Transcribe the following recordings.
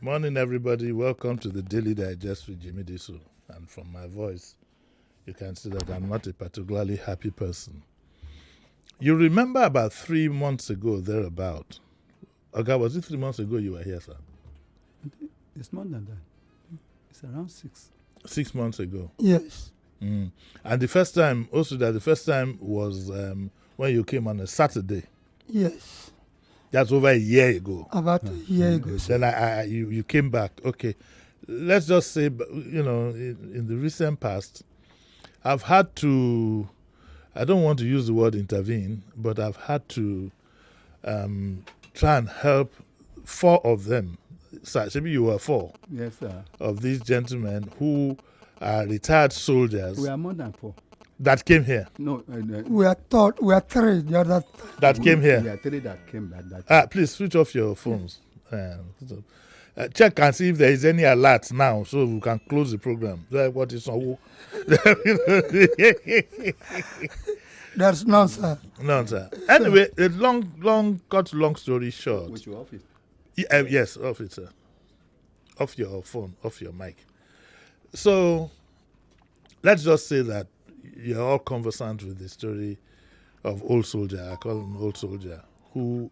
Morning, everybody. Welcome to the Daily Digest with Jimi Disu. And from my voice, you can see that I'm not a particularly happy person. You remember about 3 months ago, thereabout. Okay, was it 3 months ago you were here, sir? It's more than that. It's around 6. 6 months ago. Yes. And the first time was when you came on a Saturday. Yes. That's over a year ago. About a year ago. Then you came back. Okay. Let's just say, in the recent past, I've had to, I don't want to use the word intervene, but I've had to try and help 4 of them. Sir, maybe you were 4. Yes, sir. Of these gentlemen who are retired soldiers. We are more than 4. That came here. No, we are 3. The other that came here. We are 3 that came back. That please switch off your phones. Check and see if there is any alert now, so we can close the program. What is on? There's none, sir. None, sir. Anyway, a long story short. Which your office? Yes, off it, sir. Off your phone, off your mic. So, let's just say that you're all conversant with the story of old soldier. I call him old soldier who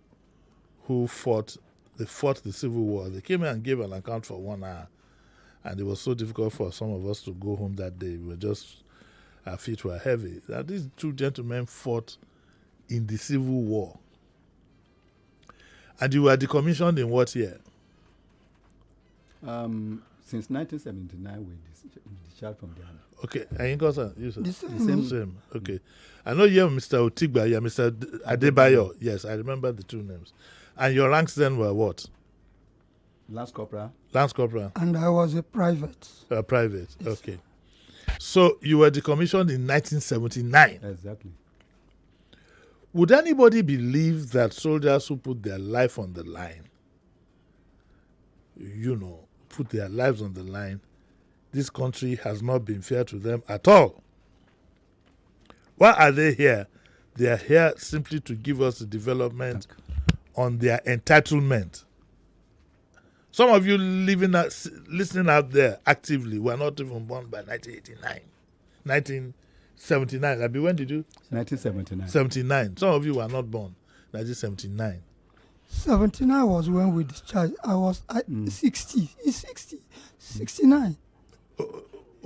fought. They fought the Civil War. They came here and gave an account for 1 hour, and it was so difficult for some of us to go home that day. Our feet were heavy. Now, these 2 gentlemen fought in the Civil War, and you were decommissioned in what year? Since 1979, we discharged from the army. Okay, and you got the same. Okay, I know you're Mr. Otigba, you're Mr. Adebayo. Yes, I remember the 2 names. And your ranks then were what? Lance Corporal. Lance Corporal. And I was a private. Private. Yes. Okay. So you were decommissioned in 1979. Exactly. Would anybody believe that soldiers who put their life on the line, put their lives on the line, this country has not been fair to them at all? Why are they here? They are here simply to give us the development on their entitlement. Some of you listening out there actively were not even born by 1989. 1979. Abi, when did you? 1979. 79. Some of you were not born. 1979. 79 was when we discharged. I was 60. It's 60. 69.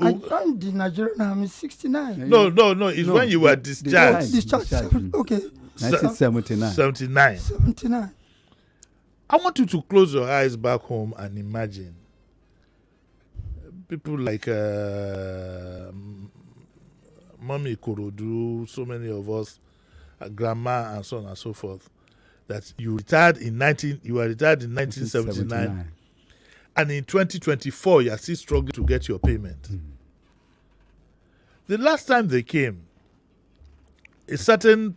I joined the Nigerian Army 69. No. It's when you were discharged. Discharged. Okay. 1979. 79. 79. I want you to close your eyes back home and imagine people like Mommy Korodu, so many of us, Grandma, and so on and so forth, that you were retired in 1979, and in 2024 you are still struggling to get your payment. The last time they came, a certain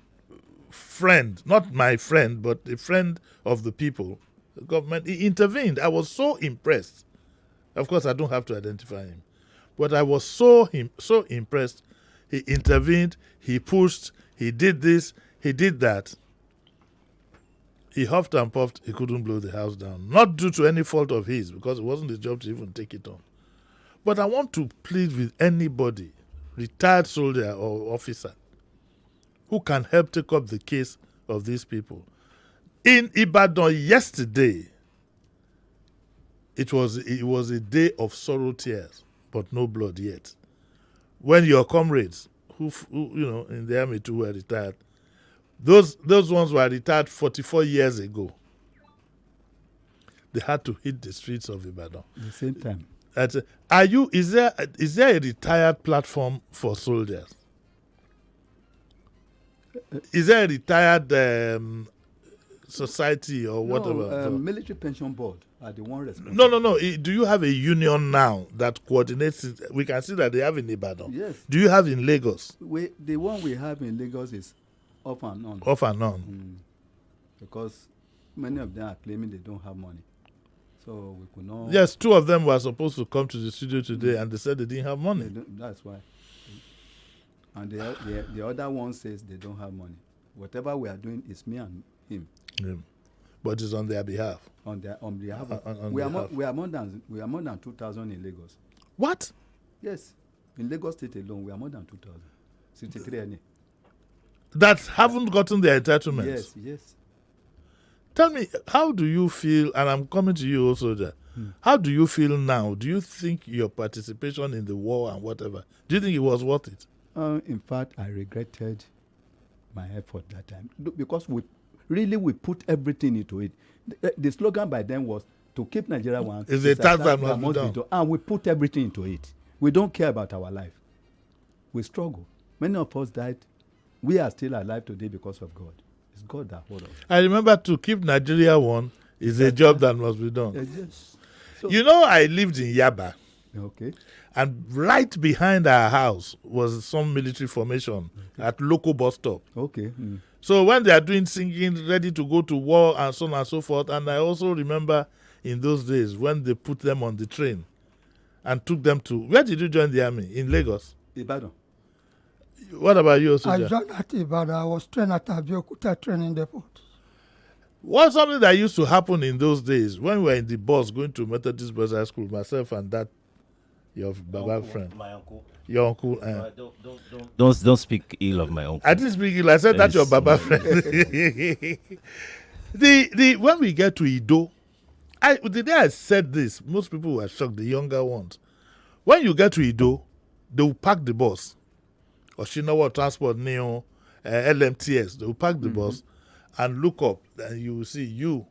friend, not my friend, but a friend of the people, the government, he intervened. I was so impressed. Of course, I don't have to identify him, but I was so impressed. He intervened, he pushed, he did this, he did that. He huffed and puffed, he couldn't blow the house down. Not due to any fault of his, because it wasn't his job to even take it on. But I want to plead with anybody, retired soldier or officer, who can help take up the case of these people. In Ibadan yesterday, it was a day of sorrow tears, but no blood yet. When your comrades, who in the army too were retired, those ones were retired 44 years ago. They had to hit the streets of Ibadan. At the same time. Is there a retired platform for soldiers? Is there a retired society or whatever? Military Pension Board are the one responsible. No. Do you have a union now that coordinates it? We can see that they have in Ibadan. Yes. Do you have in Lagos? The one we have in Lagos is off and on. Off and on. Because many of them are claiming they don't have money. So we could not. Yes, 2 of them were supposed to come to the studio today and they said they didn't have money. That's why. And the other one says they don't have money. Whatever we are doing is me and him. but it's on their behalf. On behalf of, On we behalf. are more than 2,000 in Lagos. What? Yes, in Lagos State alone, we are more than 2,000. 63 any. That haven't gotten their entitlements. Yes, yes. Tell me, how do you feel? And I'm coming to you also there. How do you feel now? Do you think your participation in the war and whatever, do you think it was worth it? In fact, I regretted my effort that time because we put everything into it. The slogan by then was to keep Nigeria one. It's a task that must be done. And we put everything into it. We don't care about our life. We struggle. Many of us died. We are still alive today because of God. It's God that holds us. I remember to keep Nigeria one is a job that must be done. Yes. So, You know, I lived in Yaba, okay. and right behind our house was some military formation at local bus stop. Okay. So when they are doing singing, ready to go to war and so on and so forth, and I also remember in those days when they put them on the train and took them to, where did you join the army? In Lagos? Ibadan. What about you, I soldier? joined at Ibadan. I was trained at Bureaucratic training depot. What's something that used to happen in those days when we were in the bus going to Methodist Boys High School, myself and that, your Baba friend, My uncle. your uncle? Don't speak ill of my uncle. I didn't speak English. I said that's your Yes. Baba friend. the when we get to Ido, the day I said this, most people were shocked, the younger ones. When you get to Ido, they will park the bus. Oshinawa Transport Neo, LMTS, they will park the bus and look up, and you will see you.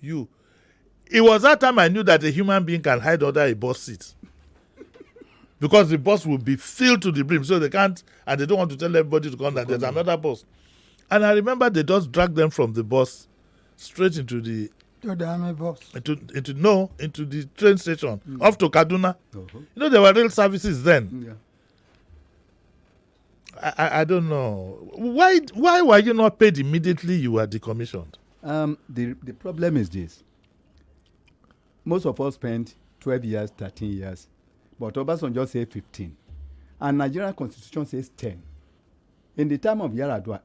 It was that time I knew that a human being can hide under a bus seat. Because the bus will be filled to the brim, so they can't, and they don't want to tell everybody to come, that there's another bus. And I remember they just dragged them from the bus straight into the To the army bus. into the train station off to Kaduna. Uh-huh. You know, there were rail services then. Yeah. I don't know why were you not paid immediately you were decommissioned? The problem is this. Most of us spent 12 years, 13 years, but Obasanjo said 15, and Nigerian Constitution says 10. In the time of Yaradua,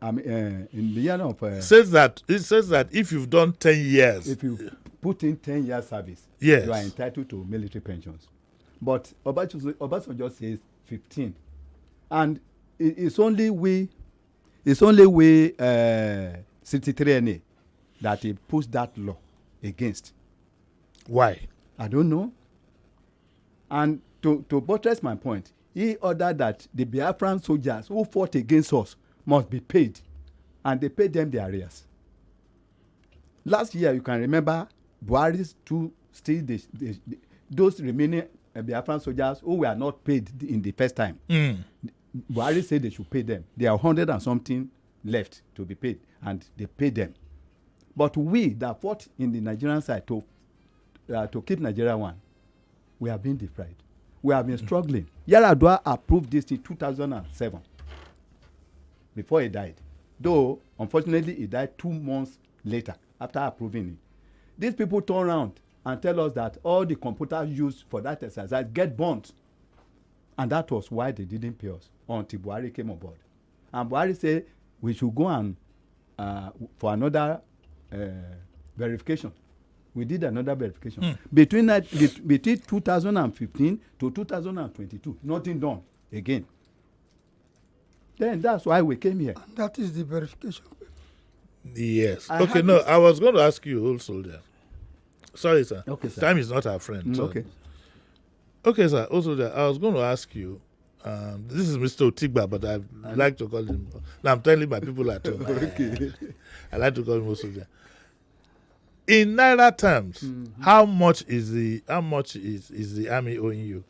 in the year of It says that if you've done 10 years, if you put in 10 years service, Yes. you are entitled to military pensions. But Obasanjo says 15, and it's only we 63NA that he puts that law against. why? I don't know. And to buttress my point, he ordered that the Biafran soldiers who fought against us must be paid, and they paid them their arrears. Last year, you can remember, Buhari's those remaining Biafran soldiers who were not paid in the first time. Buhari said they should pay them. There are 100 and something left to be paid, and they paid them. But we that fought in the Nigerian side to keep Nigeria one, we have been deprived. We have been struggling. Yaradua approved this in 2007 before he died. Though, unfortunately, he died 2 months later after approving it. These people turn around and tell us that all the computers used for that exercise get burnt. And that was why they didn't pay us until Buhari came on board. And Buhari said we should go and for another verification. We did another verification. Between 2015 to 2022, nothing done again. Then that's why we came here. And that is the verification. Yes. I Okay, have no, this- I was going to ask you, old soldier. Sorry, sir. Okay, sir. Time is not our friend. Sorry. Okay. Okay, sir. Also, I was going to ask you. This is Mr. Otigba, but I like to call him. Now I'm telling my people at home. Okay. I like to call him soldier. In naira terms, how much is the army owing you?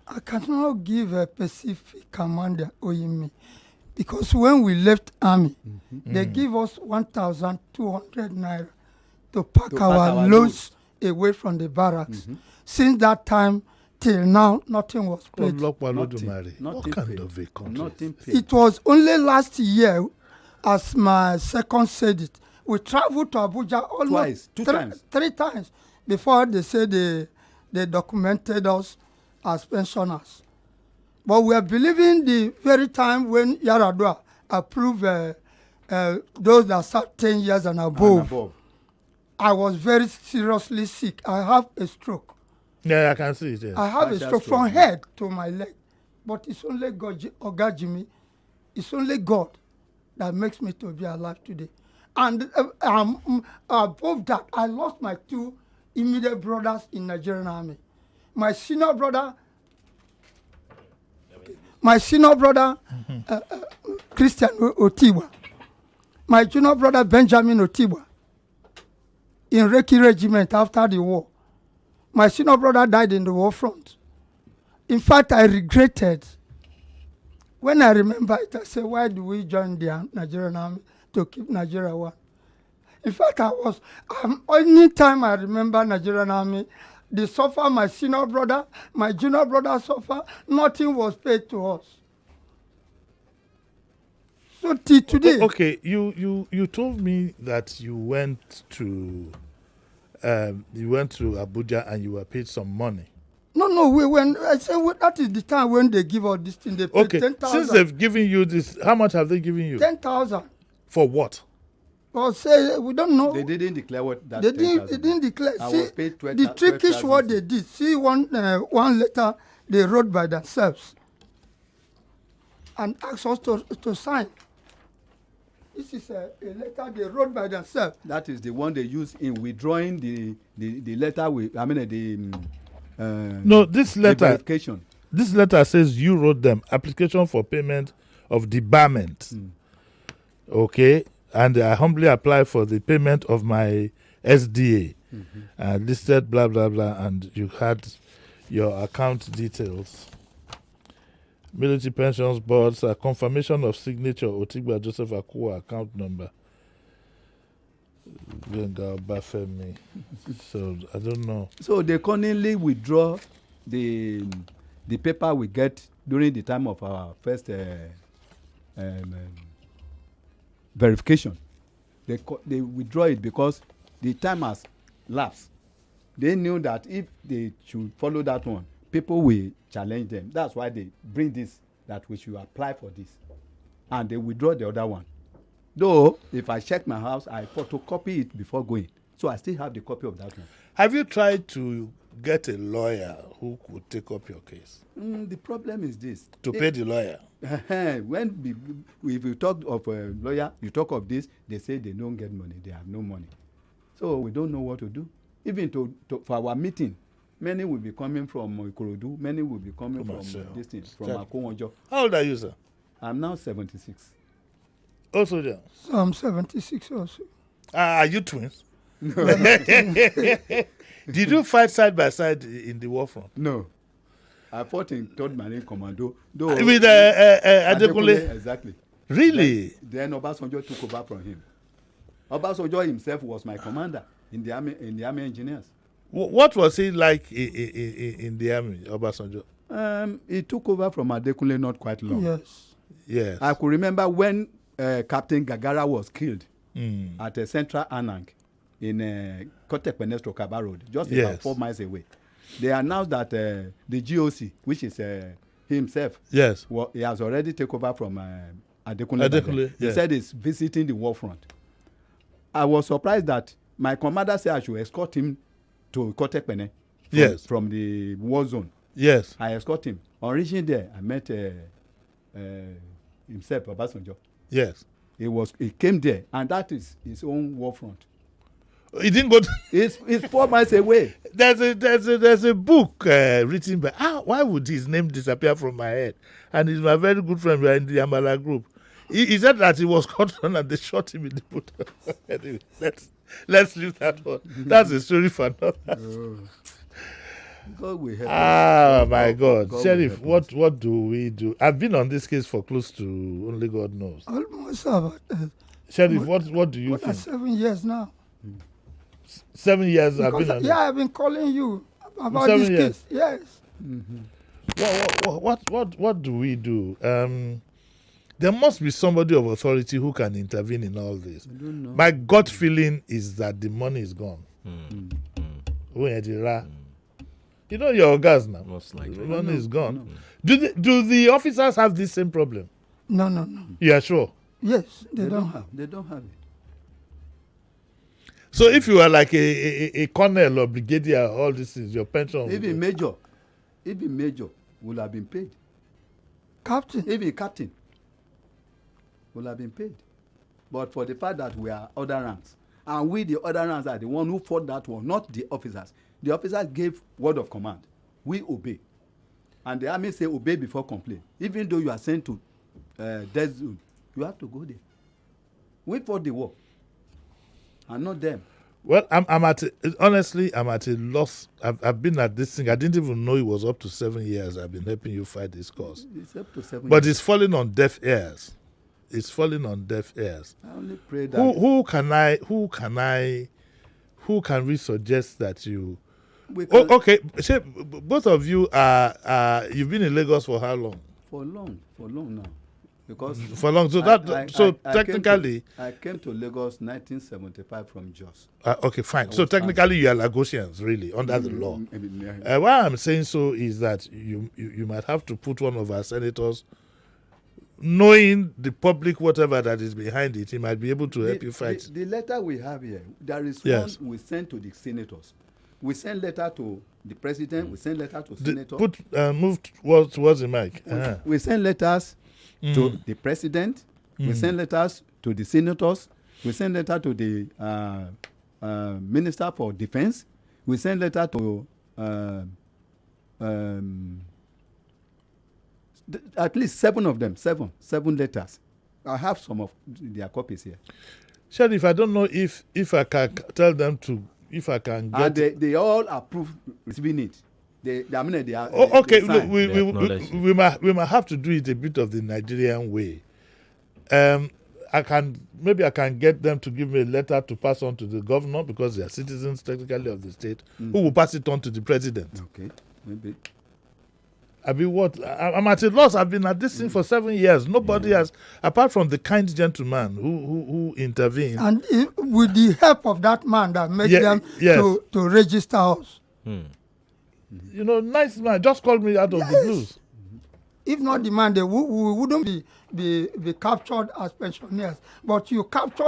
I cannot give a specific commander owing me because when we left army, they give us 1,200 naira to pack our loads away from the barracks. Since that time till now, nothing was paid. Nothing. Nothing What kind paid. of a country? Nothing paid. It was only last year, as my second said it, we traveled to Abuja almost Twice, 3 times before they said they documented us as pensioners. But we are believing the very time when Yaradua approved those that serve 10 years and And above. above. I was very seriously sick. I have a stroke. Yeah, I can see it. Yes. I have a Partial stroke stroke, from yeah. head to my leg. But it's only God, Oga Jimmy, it's only God that makes me to be alive today. And above that, I lost my 2 immediate brothers in Nigerian army. My senior brother, Christian Otiwa. My junior brother, Benjamin Otiwa, in Reiki Regiment after the war. My senior brother died in the war front. In fact, I regretted. When I remember it, I said, why do we join the Nigerian army to keep Nigeria one? In fact, any time I remember Nigerian army, they suffer, my senior brother, my junior brother suffer, nothing was paid to us. So till today, Okay, you told me that you went to Abuja and you were paid some money. no, I said that is the time when they give us this thing, they pay Okay, 10,000. since they've given you this, how much have they given you? 10,000. For what? Well, say we don't know. They didn't declare what that. They didn't declare. I See, was paid 12, the trick is 12,000. what they did. See, one letter they wrote by themselves and asked us to sign. This is a letter they wrote by themselves. That is the one they use in withdrawing the letter with. I mean No, this the letter. verification. This letter says you wrote them application for payment of debarment. Okay, and I humbly apply for the payment of my SDA. Listed blah blah blah, and you had your account details. Military pensions boards, a confirmation of signature Otigba Joseph Akua account number. Bafemi. So I don't know. So they cunningly withdraw the paper we get during the time of our first verification. They withdraw it because the time has lapsed. They knew that if they should follow that one, people will challenge them. That's why they bring this, that we should apply for this. And they withdraw the other one. Though, if I check my house, I photocopy it before going. So I still have the copy of that one. Have you tried to get a lawyer who could take up your case? The problem is this. To pay the lawyer? If you talk of a lawyer, you talk of this, they say they don't get money, they have no money. So we don't know what to do. Even for our meeting, many will be coming from Ikorodu, many will be coming from this thing, from Akonwojo. How old are you, sir? I'm now 76. Also, yeah. So I'm 76 also. Are you twins? No. Did you fight side by side in the war front? No. I fought in 3rd Marine Commando. With Adekunle? Exactly. Really? Then Obasanjo took over from him. Obasanjo himself was my commander in the army engineers. What was he like in the army, Obasanjo? He took over from Adekunle not quite long. Yes. Yes. I could remember when Captain Gagara was killed at Central Anang in Kotekpenesto Kaba Road, just about 4 miles away. They announced that the GOC, which is himself, yes, he has already taken over from Adekunle. He said he's visiting the war front. I was surprised that my commander said I should escort him to Kotekpene from the war zone. Yes. I escort him. On reaching there, I met himself, Obasanjo. Yes. He came there, and that is his own war front. He didn't go to it's 4 miles away. There's a book written by why would his name disappear from my head? And he's my very good friend. We are in the Amala group. He said that he was caught on and they shot him in the boot. Anyway, let's leave that one. That's a story for another. God will help us. My God. Sheriff, what do we do? I've been on this case for close to only God knows. Almost about Sheriff, what do you think? 7 years now. 7 years I've been on I've been calling you about this case. Yes. What do we do? There must be somebody of authority who can intervene in all this. I don't know. My gut feeling is that the money is gone. You know your gas now. Most likely. The money is gone. Do the officers have this same problem? No. You are sure? Yes, they don't have. They don't have it. So if you are like a colonel or brigadier, all this is your pension. Even major will have been paid. Captain. Even captain will have been paid. But for the fact that we are other ranks, and we the other ranks are the one who fought that war, not the officers. The officers gave word of command. We obey. And the army say obey before complain. Even though you are sent to death zone, you have to go there. We fought the war. And not them. Well, I'm at honestly, I'm at a loss. I've been at this thing. I didn't even know it was up to 7 years. I've been helping you fight this cause. It's up to 7 But years. it's falling on deaf ears. It's falling on deaf ears. I only pray that Who can we suggest that you? we can, Okay. Say, both of you are you've been in Lagos for how long? for long now. Because For long. So technically, I came to Lagos 1975 from Jos. okay, fine. So was technically, you are Lagosians, really, under the law. Why I'm saying so is that you might have to put one of our senators, knowing the public whatever that is behind it, he might be able to help you fight. The letter we have here, there is Yes. one we send to the senators. We send letter to the president. We send letter to senators. Move towards the mic. We send letters to the president. We send letters to the senators. We send letter to the minister for defense. We send letter to at least 7 of them. Seven letters. I have some of their copies here. Sheriff, I don't know if I can tell them to, if I can get. And they all approve receiving it. They are. Okay, they look, sign. we might have to do it a bit of the Nigerian way. I can get them to give me a letter to pass on to the governor because they are citizens technically of the state, who will pass it on to the president. Okay, maybe. I mean, what? I'm at a loss. I've been at this thing for 7 years. Nobody has, apart from the kind gentleman who intervened. And with the help of that man that made them to register us. You know, nice man, just called me out of the blues. If not the man, we wouldn't be captured as pensioners. But you capture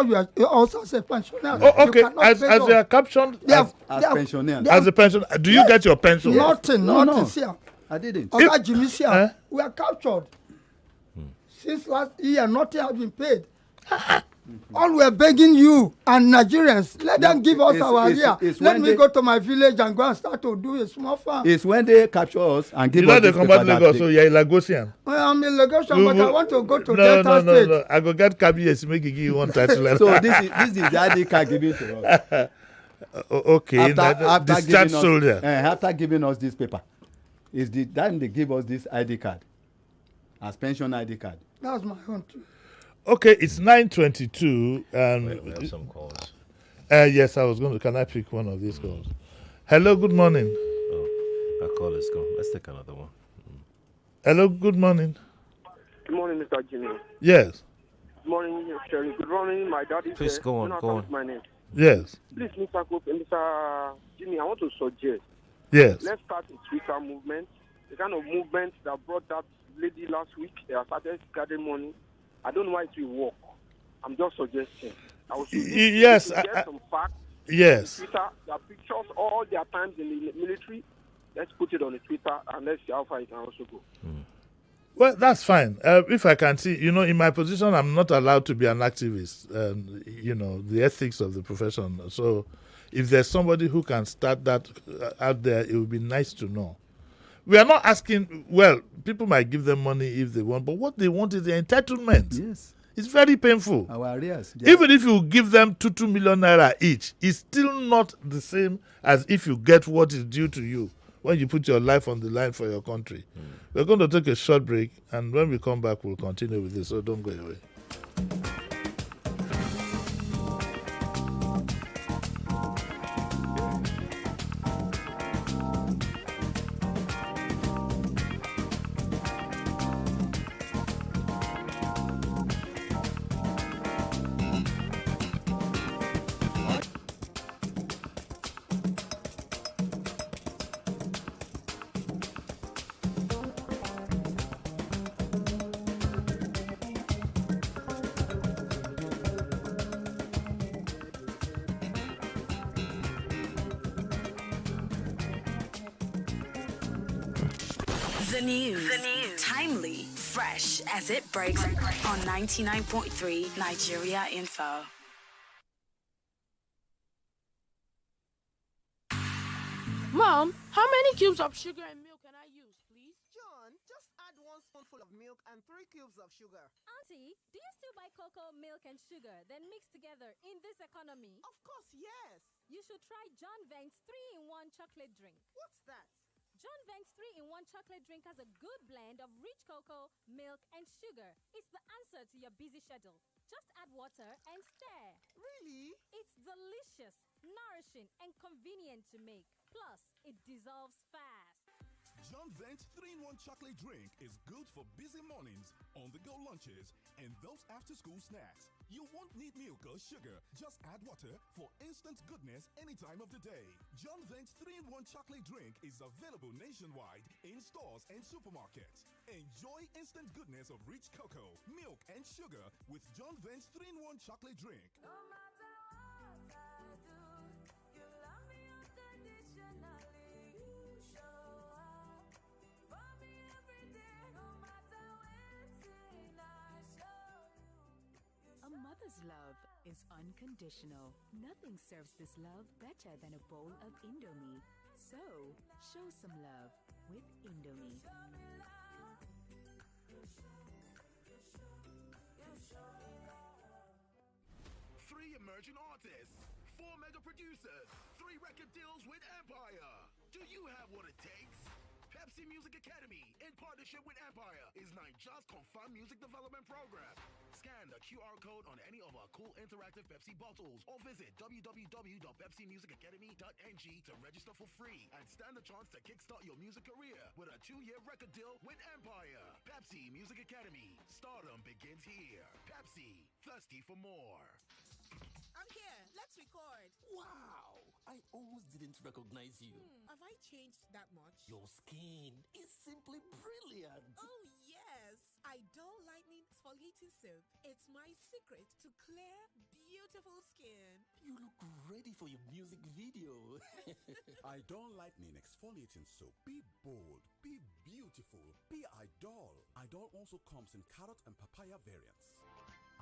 also as a pensioner. Oh, okay. As you are captured As pensioners. as a pension, do you get your pension? Nothing, No. nothing. See, I didn't. Oga Jimi Disu, we are captured. Since last year, nothing has been paid. All we are begging you and Nigerians, let them give us our area. Let me go to my village and go and start to do a small farm. It's when they capture us and give You know us they this come paper back that Lagos, so you're a Lagosian. I'm in Lagosian, but I want to go to No. Delta State. I go get KBS to make you give you one title. So this is the ID card given to us. Okay, discharged soldier. After giving us this paper, is the time they give us this ID card as pension ID card. That's my own too. Okay, it's 9:22. We have some calls. Yes, I was going to. Can I pick one of these calls? Hello, good morning. Oh, our call is gone. Let's take another one. Hello, good morning. Good morning, Mr. Jimmy. Yes, Good morning, Sherry. Good morning, my daddy. Please go on, go on. My name. yes, Please, Mr. Jimmy, I want to suggest. yes. Let's start a Twitter movement. The kind of movement that brought that lady last week. They have started gathering money. I don't know why it will work. I'm just suggesting. I will Yes, get some facts. Yes. On Twitter, their pictures, all their times in the military. Let's put it on the Twitter and let's see how far it can also go. Well, that's fine. If I can see, in my position, I'm not allowed to be an activist. The ethics of the profession. So, if there's somebody who can start that out there, it would be nice to know. We are not asking. Well, people might give them money if they want, but what they want is the entitlement. Yes. It's very painful. Our arrears. Even if you give them 2 million naira each, it's still not the same as if you get what is due to you when you put your life on the line for your country. We're going to take a short break, and when we come back, we'll continue with this, so don't go away. The news. Timely, fresh as it breaks on 99.3 Nigeria Info. Mom, how many cubes of sugar and milk can I use, please? John, just add 1 spoonful of milk and 3 cubes of sugar. Auntie, do you still buy cocoa, milk, and sugar, then mix together in this economy? Of course, yes. You should try John Vent's 3-in-1 chocolate drink. What's that? John Vent's 3-in-1 chocolate drink has a good blend of rich cocoa, milk, and sugar. It's the answer to your busy schedule. Just add water and stir. Really? It's delicious, nourishing, and convenient to make. Plus, it dissolves fast. John Vent's 3-in-1 chocolate drink is good for busy mornings, on-the-go lunches, and those after-school snacks. You won't need milk or sugar. Just add water for instant goodness any time of the day. John Vent's 3-in-1 chocolate drink is available nationwide in stores and supermarkets. Enjoy instant goodness of rich cocoa, milk, and sugar with John Vent's 3-in-1 chocolate drink. No matter what I do, you love me unconditionally. You show up for me every day, no matter when I show you. A mother's love is unconditional. Nothing serves this love better than a bowl of Indomie. So, show some love with Indomie. 3 emerging artists, 4 mega producers, 3 record deals with Empire. Do you have what it takes? Pepsi Music Academy, in partnership with Empire, is Nigeria's confirmed music development program. Scan the QR code on any of our cool interactive Pepsi bottles or visit www.pepsimusicacademy.ng to register for free and stand a chance to kickstart your music career with a 2-year record deal with Empire. Pepsi Music Academy. Stardom begins here. Pepsi, thirsty for more. I'm here. Let's record. Wow! I almost didn't recognize you. Have I changed that much? Your skin is simply brilliant. Oh, yes. Idol Lightning Exfoliating Soap. It's my secret to clear, beautiful skin. You look ready for your music video. Idol Lightning Exfoliating Soap. Be bold, be beautiful, be Idol. Idol also comes in carrot and papaya variants.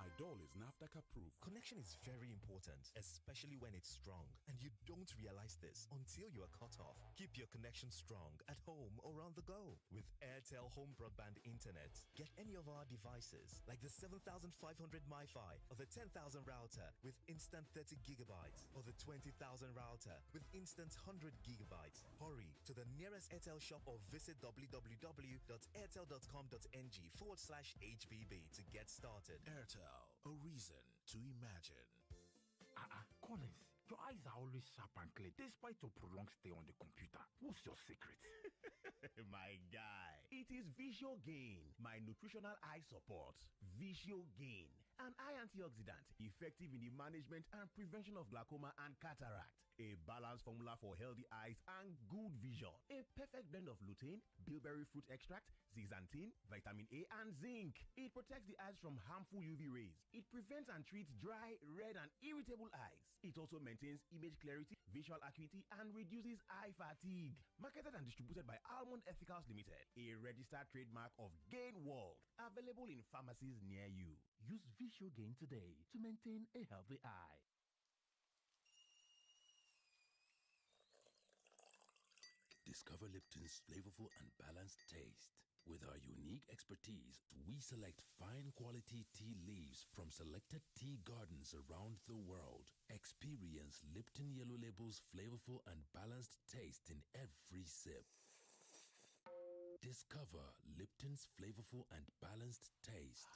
Idol is NAFDAC approved. Connection is very important, especially when it's strong. And you don't realize this until you are cut off. Keep your connection strong at home or on the go. With Airtel Home Broadband Internet, get any of our devices, like the 7500 MiFi or the 10,000 router with instant 30 gigabytes or the 20,000 router with instant 100 gigabytes. Hurry to the nearest Airtel shop or visit www.airtel.com.ng/HBB to get started. Airtel, a reason to imagine. Collins, your eyes are always sharp and clear despite your prolonged stay on the computer. What's your secret? My guy, it is Visual Gain, my nutritional eye support. Visual Gain, an eye antioxidant effective in the management and prevention of glaucoma and cataract. A balanced formula for healthy eyes and good vision. A perfect blend of lutein, bilberry fruit extract, zeaxanthin, vitamin A, and zinc. It protects the eyes from harmful UV rays. It prevents and treats dry, red, and irritable eyes. It also maintains image clarity, visual acuity, and reduces eye fatigue. Marketed and distributed by Almond Ethicals Limited, a registered trademark of Gain World. Available in pharmacies near you. Use Visual Gain today to maintain a healthy eye. Discover Lipton's flavorful and balanced taste. With our unique expertise, we select fine quality tea leaves from selected tea gardens around the world. Experience Lipton Yellow Label's flavorful and balanced taste in every sip. Discover Lipton's flavorful and balanced taste.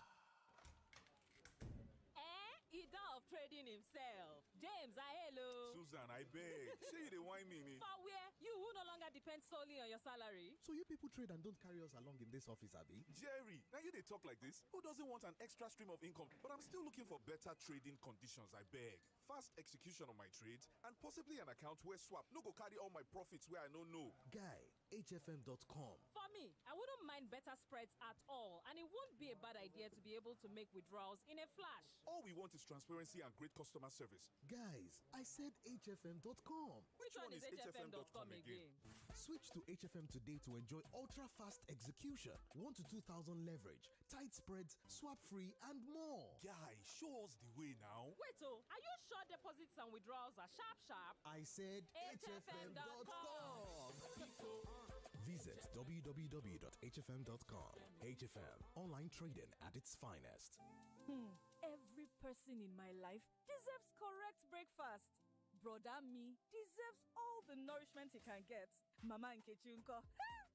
He done of trading himself. James, hello. Susan, I beg. Say you wine me. For where? You who no longer depend solely on your salary. So you people trade and don't carry us along in this office, Abby? Jerry, now you they talk like this. Who doesn't want an extra stream of income? But I'm still looking for better trading conditions, I beg. Fast execution on my trades and possibly an account where swap no go carry all my profits where I don't know. Guy, HFM.com. For For me, I wouldn't mind better spreads at all, and it won't be a bad idea to be able to make withdrawals in a flash. All we want is transparency and great customer service. Guys, I said HFM.com. Which one is HFM.com again? Switch to HFM today to enjoy ultra-fast execution, 1 to 2,000 leverage, tight spreads, swap-free, and more. Guy, show us the way now. Wait, are you sure deposits and withdrawals are sharp? I said HFM.com. Visit www.hfm.com. HFM, online trading at its finest. Every person in my life deserves correct breakfast. Brother me deserves all the nourishment he can get. Mama Nkechi Unko,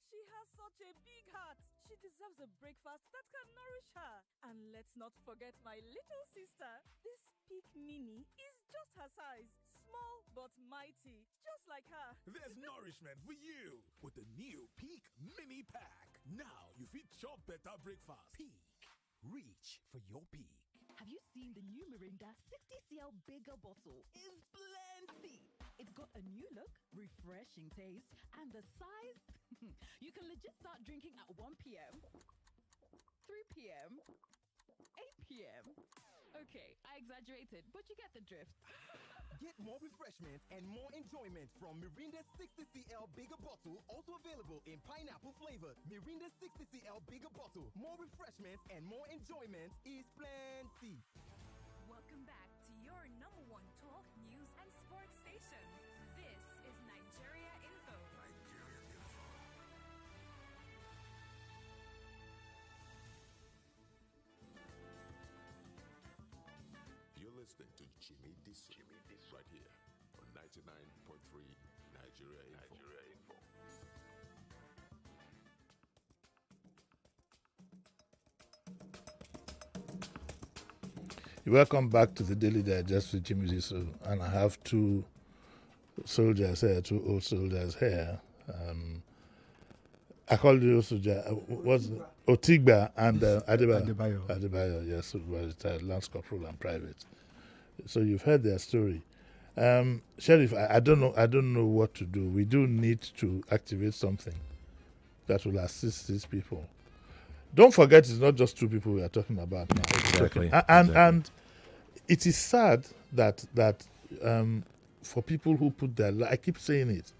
she has such a big heart. She deserves a breakfast that can nourish her. And let's not forget my little sister. This Peak Mini is just her size. Small but mighty, just like her. There's nourishment for you with the new Peak Mini Pack. Now you fit chop better breakfast. Peak. Reach for your peak. Have you seen the new Mirinda 60cl bigger bottle? Is plenty. It's got a new look, refreshing taste, and the size. You can legit start drinking at 1 p.m., 3 p.m., 8 p.m. Okay, I exaggerated, but you get the drift. Get more refreshment and more enjoyment from Mirinda 60cl bigger bottle, also available in pineapple flavor. Mirinda 60cl bigger bottle. More refreshment and more enjoyment is plenty. Welcome back to your number one talk, news, and sports station. This is Nigeria Info. You're listening to Jimi Disu right here on 99.3 Nigeria Info. Welcome back to the Daily Digest with Jimi Disu, and I have two old soldiers here. I called you soldier. What's Otigba and Adebayo, yes, who was retired Lance Corporal and Private. So you've heard their story. Sheriff, I don't know what to do. We do need to activate something that will assist these people. Don't forget, it's not just two people we are talking about now. Exactly. And it is sad that for people who put their I keep saying it,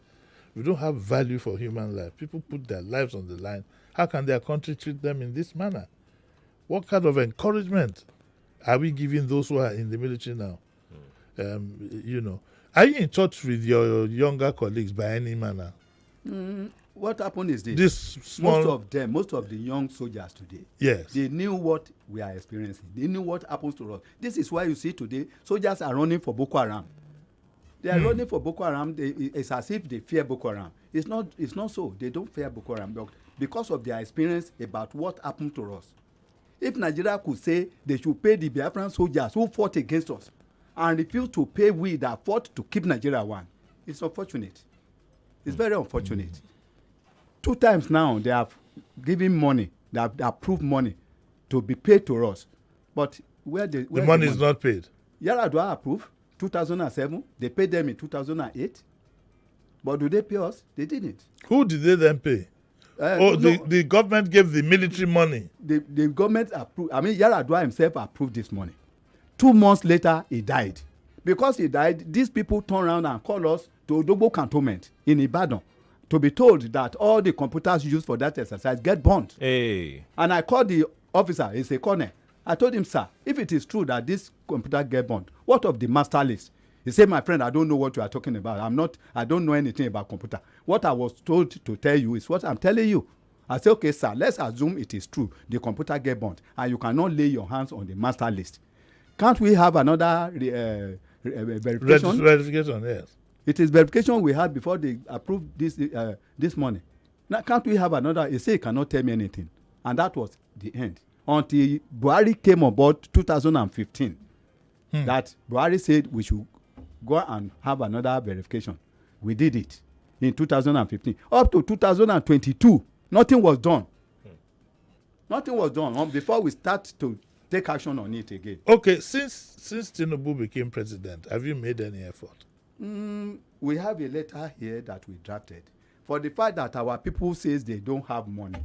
we don't have value for human life. People put their lives on the line. How can their country treat them in this manner? What kind of encouragement are we giving those who are in the military now? Are you in touch with your younger colleagues by any manner? What happened is this. Most of the young soldiers today, yes, they knew what we are experiencing. They knew what happens to us. This is why you see today soldiers are running for Boko Haram. They are running for Boko Haram. It's as if they fear Boko Haram. It's not so. They don't fear Boko Haram because of their experience about what happened to us. If Nigeria could say they should pay the Biafran soldiers who fought against us and refuse to pay we that fought to keep Nigeria one, it's unfortunate. It's very unfortunate. 2 times now they have given money, they have approved money to be paid to us. But where the money is not paid. Yaradua approved 2007. They paid them in 2008. But do they pay us? They didn't. Who did they then pay? The government gave the military money. The government approved. I mean, Yaradua himself approved this money. 2 months later, he died. Because he died, these people turned around and called us to Odogbo Cantonment in Ibadan to be told that all the computers used for that exercise get burnt. Hey. And I called the officer, he's a colonel. I told him, sir, if it is true that this computer get burnt, what of the master list? He said, my friend, I don't know what you are talking about. I don't know anything about computer. What I was told to tell you is what I'm telling you. I said, okay, sir, let's assume it is true. The computer get burnt and you cannot lay your hands on the master list. Can't we have another verification? Verification, yes. It is verification we had before they approved this money. Now, can't we have another? He said he cannot tell me anything. And that was the end. Until Buhari came on board 2015, that Buhari said we should go and have another verification. We did it in 2015. Up to 2022, nothing was done. Nothing was done before we start to take action on it again. Okay, since Tinubu became president, have you made any effort? We have a letter here that we drafted for the fact that our people says they don't have money.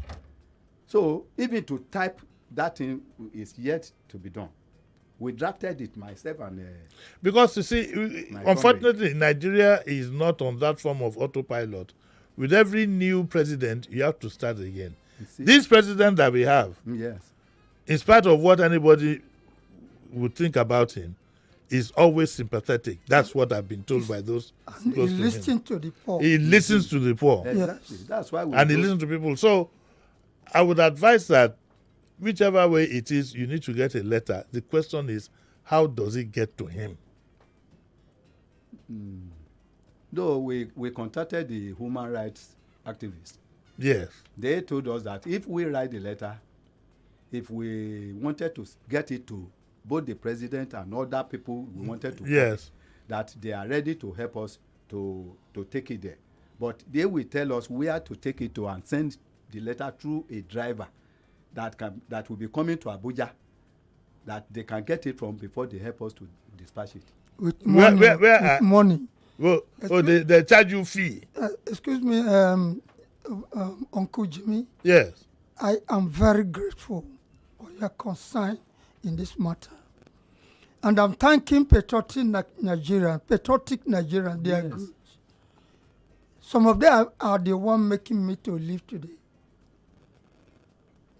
So even to type that thing is yet to be done. We drafted it myself and because you see, unfortunately, Nigeria is not on that form of autopilot. With every new president, you have to start again. This president that we have, yes, in spite of what anybody would think about him, is always sympathetic. That's what I've been told by those and close he to listens him. to the poor. He listens to the poor. Exactly. That's why we and he listens to people. So I would advise that whichever way it is, you need to get a letter. The question is, how does it get to him? Though we contacted the human rights activists. Yes. They told us that if we write the letter, if we wanted to get it to both the president and other people we wanted to yes, that they are ready to help us to take it there. But they will tell us where to take it to and send the letter through a driver that will be coming to Abuja, that they can get it from before they help us to dispatch it. With money. Where money. Well, they charge you fee. Excuse me, Uncle Jimmy. Yes. I am very grateful for your concern in this matter. And I'm thanking patriotic Nigerians, they are good. Some of them are the one making me to live today.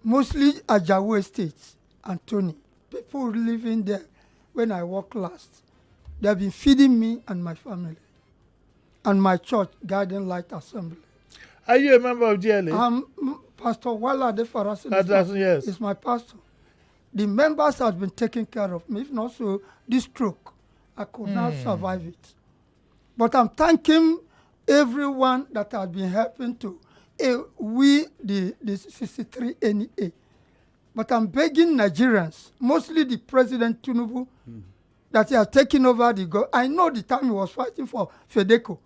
Mostly Ajawu Estates and Tony. People living there when I worked last. They have been feeding me and my family. And my church, Garden Light Assembly. Are you a member of GLA? Pastor Wala de Farasin yes. is my pastor. The members have been taking care of me. If not so, this stroke, I could not survive it. But I'm thanking everyone that has been helping to the 63 NEA. But I'm begging Nigerians, mostly the President Tinubu, that he has taken over the go. I know the time he was fighting for FEDECO.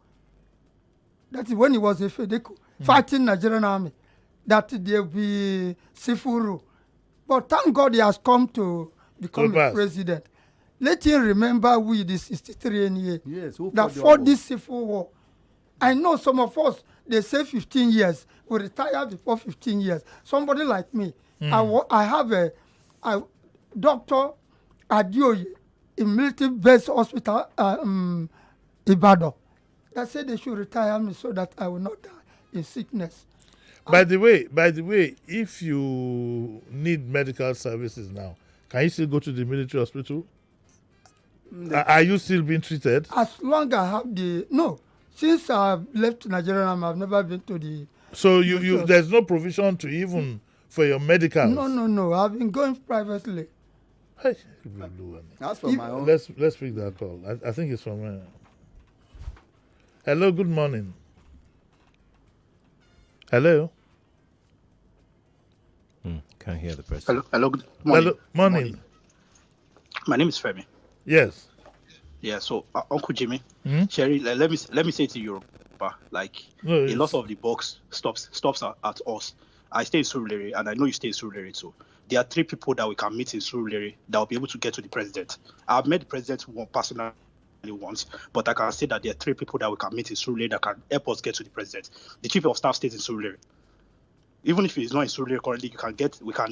That is when he was a FEDECO, fighting Nigerian army, that there will be civil rule. But thank God he has come to become a president. Let him remember we, the 63 NEA, that fought this civil war. I know some of us, they say 15 years, we retire before 15 years. Somebody like me, I have a Dr. Adioye in military base hospital, Ibadan. That said they should retire me so that I will not die in sickness. By the way, if you need medical services now, can you still go to the military hospital? Are you still being treated? As long as I have since I've left Nigeria, I've never been to the. So there's no provision to even for your medical. No. I've been going privately. Hey, that's for my own. Let's pick that call. I think it's from. Hello, good morning. Hello. Can't hear the person. Hello, good morning. Hello, morning. My name is Femi. Yes. Yeah, so Uncle Jimmy, Sherry, let me say to you, like a lot of the box stops at us. I stay in Surulere, and I know you stay in Surulere too. There are 3 people that we can meet in Surulere that will be able to get to the president. I've met the president personally once, but I can say that there are 3 people that we can meet in Surulere that can help us get to the president. The chief of staff stays in Surulere. Even if he's not in Surulere currently,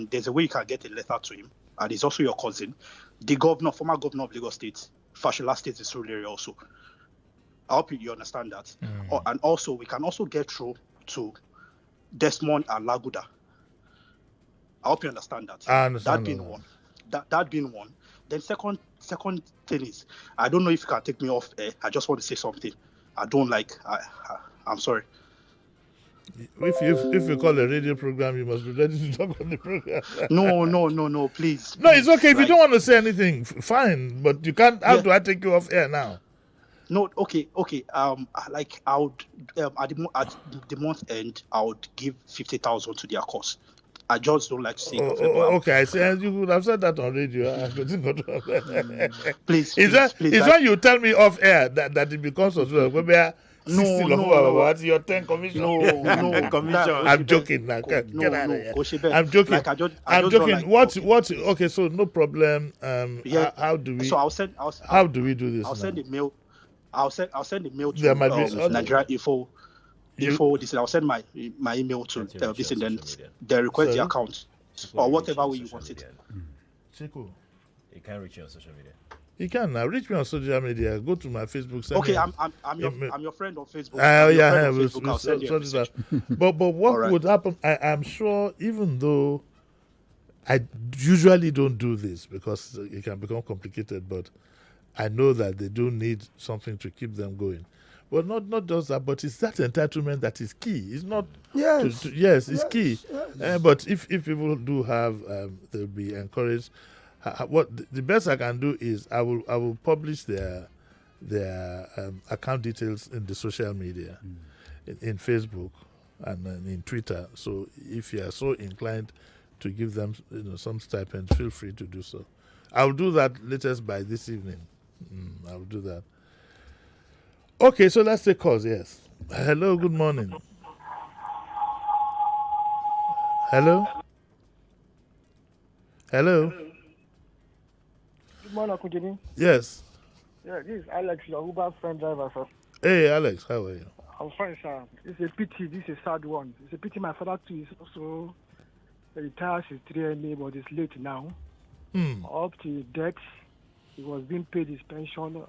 there's a way you can get a letter to him, and he's also your cousin. The former governor of Lagos State, Fashola, stays in Surulere also. I hope you understand that. And also, we can also get through to Desmond and Laguda. I hope you understand that. I understand that being one. That being one. Then second thing is, I don't know if you can take me off air. I just want to say something. I'm sorry. If you call a radio program, you must be ready to talk on the program. No, please. No, it's okay. If you don't want to say anything, fine. But you can't. How do I take you off air now? No, okay. Like I would at the month end, I would give 50,000 to their cause. I just don't like to say it. Okay, I say you would have said that on radio. Please. It's when you tell me off air that it becomes as well. No. Your 10 commission. No, commission. I'm joking now. Get out of here. I'm joking. Like, I'm joking. Like, what? Okay, so no problem. How do we? So how do we do this? I'll send a mail. I'll send a mail to There might be Nigeria Info. info. This I'll send my email to this, and then they request the account or whatever way you want it. Chico, you can reach you on social media. You can now reach me on social media. Go to my Facebook. Okay, I'm your friend on Facebook. We'll sort it out. But what would happen? I'm sure, even though I usually don't do this because it can become complicated, but I know that they do need something to keep them going. Well, not just that, but it's that entitlement that is key. It's not. Yes. It's key. Yes. But if people do have, they'll be encouraged. What the best I can do is I will publish their account details in the social media, in Facebook and in Twitter. So if you are so inclined to give them some stipend, feel free to do so. I'll do that latest by this evening. I'll do that. Okay, so let's take calls. Yes. Hello. Good morning. Hello. Hello. Good morning, Kujini. Yes. Yeah, this is Alex, your Uber friend driver, sir. Hey, Alex, how are you? I'm fine, sir. It's a pity. This is a sad one. It's a pity my father too is also retired since 3 MA, but it's late now. Up to death, he was being paid his pension.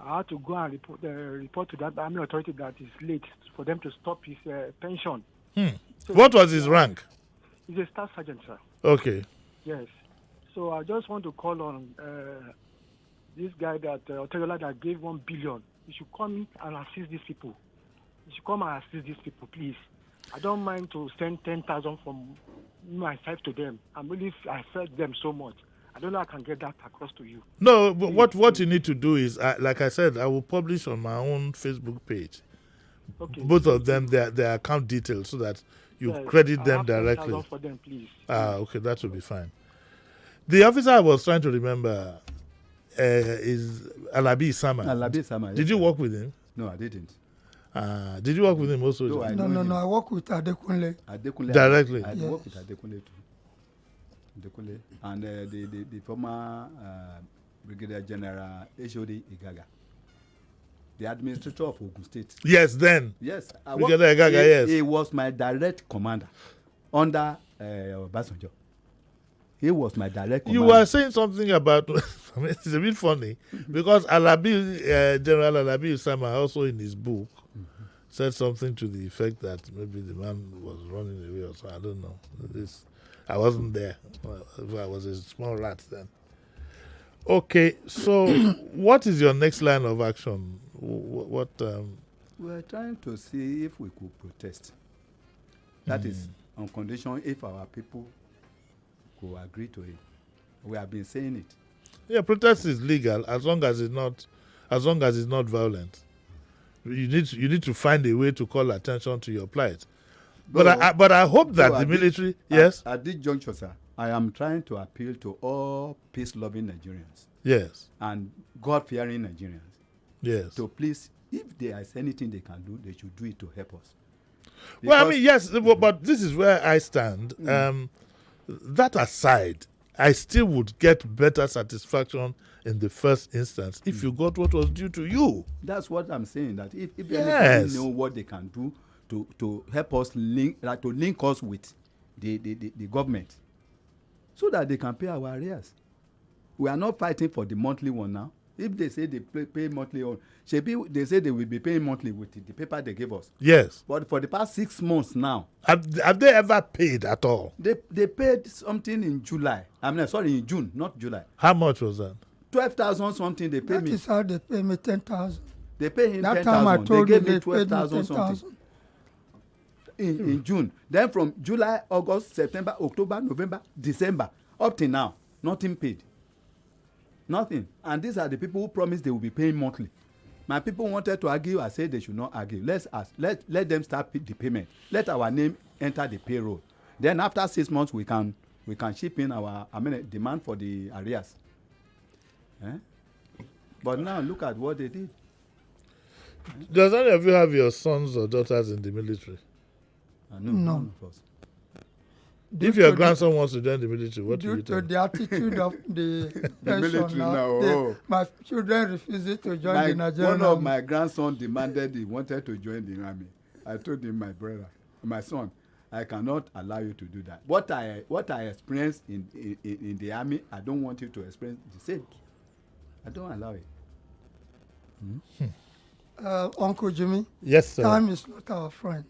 I had to go and report to that army authority that it's late for them to stop his pension. So what was his rank? He's a staff sergeant, sir. Okay. Yes. So I just want to call on this guy that Otedola that gave 1 billion. He should come and assist these people. He should come and assist these people, please. I don't mind to send 10,000 from myself to them. I felt them so much. I don't know I can get that across to you. No, but what you need to do is, like I said, I will publish on my own Facebook page. Okay. Both of them, their account details, so that you credit them directly. For them, please. Okay, that will be fine. The officer I was trying to remember is Alabi Sama. Alabi Sama. Did you work with him? No, I didn't. Did you work with him also? No, I work with Adekunle. Directly? I work with Adekunle too. Adekunle. And the former Brigadier General HOD Igaga. The administrator of Ogun State. Yes, then. Yes. Brigadier Igaga, yes. He was my direct commander under Obasanjo. He was my direct commander. You were saying something about, it's a bit funny, because Alabi, General Alabi Usama, also in his book, said something to the effect that maybe the man was running away or so. I don't know. I wasn't there. I was a small rat then. Okay, so what is your next line of action? What? We're trying to see if we could protest. That is on condition if our people could agree to it. We have been saying it. Yeah, protest is legal as long as it's not violent. You need to find a way to call attention to your plight. But I hope that the military, yes. At this juncture, sir, I am trying to appeal to all peace-loving Nigerians. Yes. And God-fearing Nigerians. Yes. So please, if there is anything they can do, they should do it to help us. Well, I mean, yes, but this is where I stand. That aside, I still would get better satisfaction in the first instance if you got what was due to you. That's what I'm saying. That if anybody know what they can do to help us link us with the government, so that they can pay our arrears. We are not fighting for the monthly one now. If they say they pay monthly on, they say they will be paying monthly with the paper they gave us. Yes. But for the past 6 months now, have they ever paid at all? They paid something in July. In June, not July. How much was that? 12,000 something. They paid me. That is how they pay me 10,000. They pay him 10,000. That time I told they gave you me 12,000 something. In June. Then from July, August, September, October, November, December, up till now, nothing paid. Nothing. And these are the people who promised they will be paying monthly. My people wanted to argue. I said they should not argue. Let them start the payment. Let our name enter the payroll. Then after 6 months, we can ship in our demand for the arrears. But now look at what they did. Does any of you have your sons or daughters in the military? No. None of us. If your grandson wants to join the military, what do you tell him? Due to the attitude of the military now, my children refuse to join the Nigerian One of my grandsons demanded he wanted to join the army. I told him, my brother, my son, I cannot allow you to do that. What I experienced in the army, I don't want you to experience the same. I don't allow it. Uncle Jimmy. Yes, sir. Time is not our friend.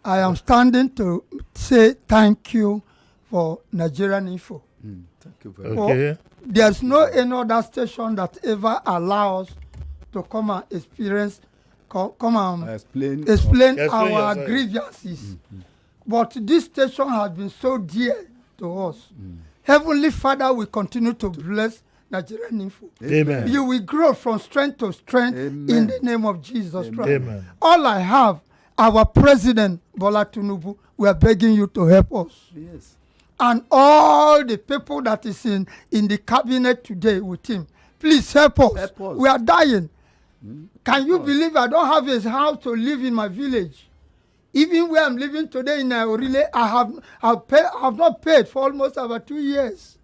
I am standing to say thank you for Nigerian Info. Thank you very much. Okay. There's no any other station that ever allows to come and experience, come and explain our grievances. But this station has been so dear to us. Heavenly Father will continue to bless Nigerian Info. Amen. You will grow from strength to strength in the name of Jesus Christ. Amen. All I have, our President Bola Tinubu, we are begging you to help us. Yes. And all the people that is in the cabinet today with him, please help us. Help us. We are dying. Can you believe I don't have a house to live in my village? Even where I'm living today in Orile, I have not paid for almost about 2 years.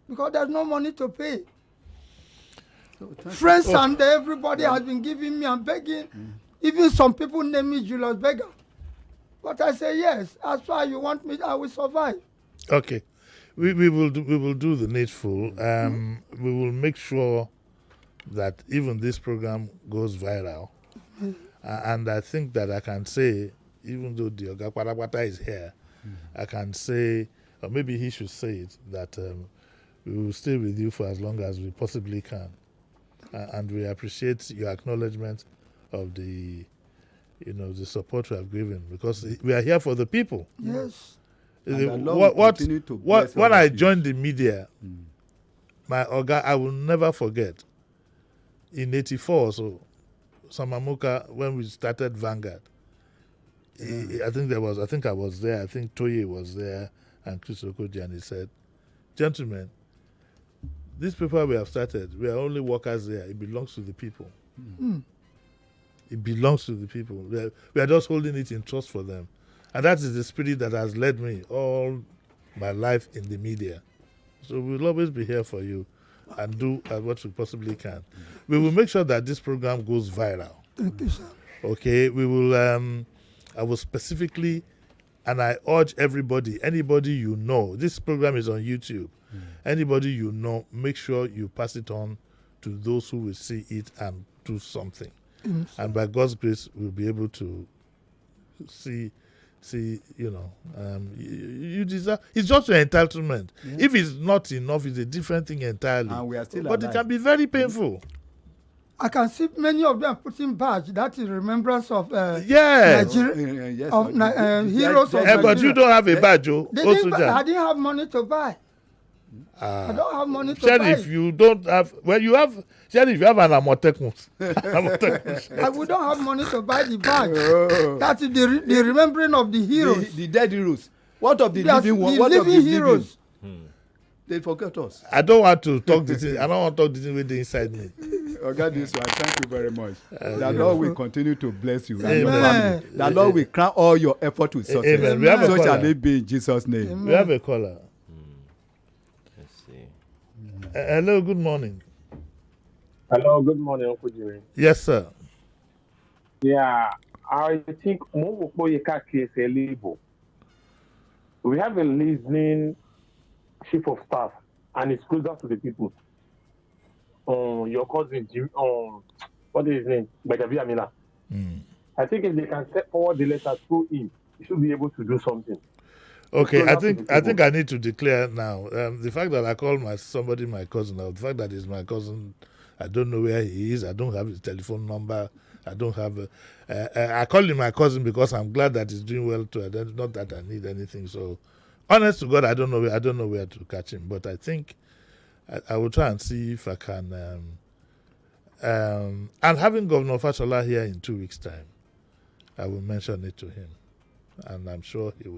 Because there's no money to pay. Friends and everybody has been giving me and begging. Even some people name me Julius Beggar. But I say yes, as far as you want me, I will survive. Okay. We will do the needful. We will make sure that even this program goes viral. And I think that I can say, even though the Oga Kwadabata is here, I can say, or maybe he should say it, that we will stay with you for as long as we possibly can. And we appreciate your acknowledgement of the support we have given, because we are here for the people. Yes. When I joined the media, my Oga, I will never forget, in 84 or so, Samamuka, when we started Vanguard, I think I was there, I think Toye was there, and Chris Okoji, and he said, gentlemen, this paper we have started, we are only workers there. It belongs to the people. It belongs to the people. We are just holding it in trust for them. And that is the spirit that has led me all my life in the media. So we'll always be here for you and do what we possibly can. We will make sure that this program goes viral. Thank you, sir. Okay, we will, I will specifically, and I urge everybody, anybody you know, this program is on YouTube. Anybody you know, make sure you pass it on to those who will see it and do something. And by God's grace, we'll be able to see, you deserve. It's just your entitlement. Yeah. If it's not enough, it's a different thing entirely. And we are still but alive. it can be very painful. I can see many of them putting badge. That is remembrance of Yes. Nigeria, Yes. of heroes of Nigeria. But you don't have a badge, oh. I didn't have money to buy. I don't have money to buy. Sheriff, you don't have. Well, you have. Sheriff, you have an Amotekun. We don't have money to buy the badge. That is the remembering of the heroes. The dead heroes. What of the Yes, living ones? the What of the living living? heroes. They forget us. I don't want to talk this thing. I don't want to talk this thing with the inside me. Oga Disu, thank you very much. The yeah. Lord will continue to bless you and your Amen. family. The Lord will crown all your effort with success. Amen. We have a So caller. shall it be in Jesus' name. Amen. We have a caller. Let's see. Hello, good morning. Hello, good morning, Uncle Jimmy. Yes, sir. Yeah, I think Mowopoyeka case a label. We have a listening chief of staff, and it's closer to the people. Your cousin, what is his name? Bagavi Amina. I think if they can step forward the letter through him, he should be able to do something. Okay, It's I closer to the think people. I need to declare now. The fact that I call somebody my cousin, or the fact that he's my cousin, I don't know where he is. I don't have his telephone number. I don't have. I call him my cousin because I'm glad that he's doing well too. Not that I need anything. So, honest to God, I don't know where to catch him. But I think I will try and see if I can. And having Governor Fashola here in 2 weeks' time, I will mention it to him, and I'm sure he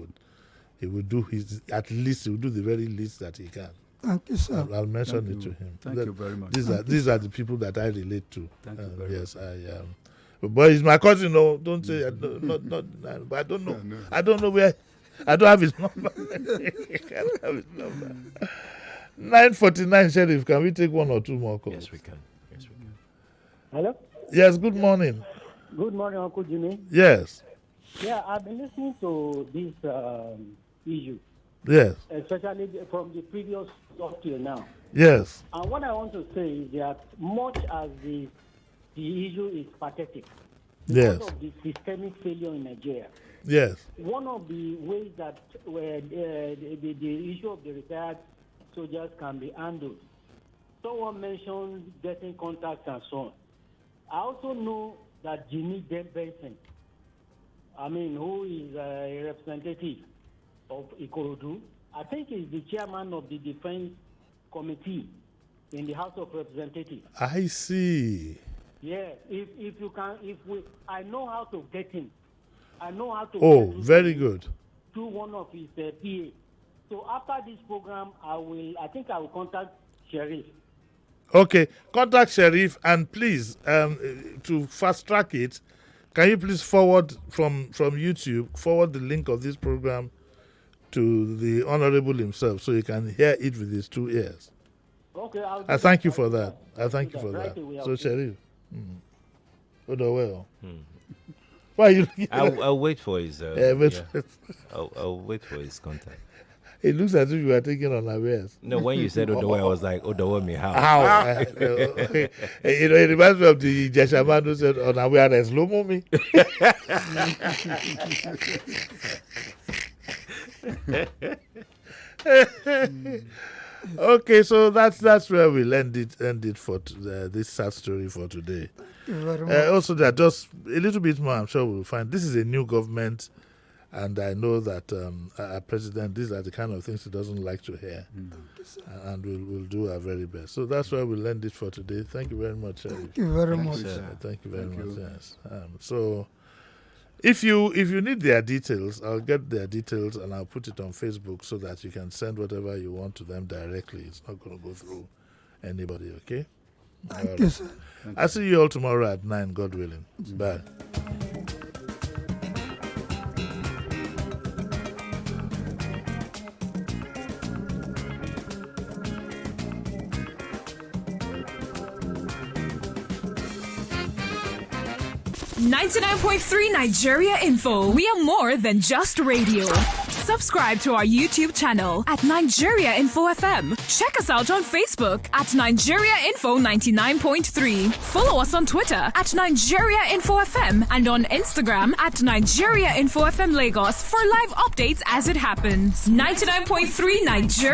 would do his, at least he will do the very least that he can. Thank you, sir. I'll mention it to him. Thank you very much. These are the people that I relate to. Thank you very yes, I am. But he's my cousin. No, don't say. I don't know. I don't know. No. I don't know where. I don't have his number. I don't have his number. 9:49, Sheriff. Can we take one or two more calls? Yes, we can. Yes, we can. Hello? Yes. Good morning. Good morning, Uncle Jimmy. Yes. Yeah, I've been listening to this issue. Yes. Especially from the previous talk till now. Yes. And what I want to say is that much as the issue is pathetic, because Yes. of the systemic failure in Nigeria, Yes. one of the ways that the issue of the retired soldiers can be handled, someone mentioned getting contacts and so on. I also know that Jimi Disu, who is a representative of Ikorodu, I think he's the chairman of the Defense Committee in the House of Representatives. I see. Yeah, I know how to get him. I know how to. Oh, get him very good. To one of his PA. So after this program, I will contact Sheriff. Okay, contact Sheriff, and please, to fast track it, can you please forward from YouTube, forward the link of this program to the Honorable himself so he can hear it with his 2 ears. Okay, I thank you for that. I thank you for that. So, Sheriff. Well. Why are you looking at I'll wait for his. I'll wait for his contact. It looks as if you are taking unawares. No, when you said Odowe, I was like, Odowe me how? How? It reminds me of the Jashaman who said unawares, Lomo me. Okay, so that's where we'll end it for this sad story for today. Also, that just a little bit more, I'm sure we'll find. This is a new government. And I know that our president, these are the kind of things he doesn't like to hear. And we'll do our very best. So that's where we'll end it for today. Thank you very much. Thank you very much. Thank you very much. Yes. So if you need their details, I'll get their details and I'll put it on Facebook so that you can send whatever you want to them directly. It's not going to go through anybody, okay? Thank you, sir. I'll see you all tomorrow at 9, God willing. Bye. 99.3 Nigeria Info. We are more than just radio. Subscribe to our YouTube channel at Nigeria Info FM. Check us out on Facebook at Nigeria Info 99.3. Follow us on Twitter at Nigeria Info FM and on Instagram at Nigeria Info FM Lagos for live updates as it happens. 99.3 Nigeria.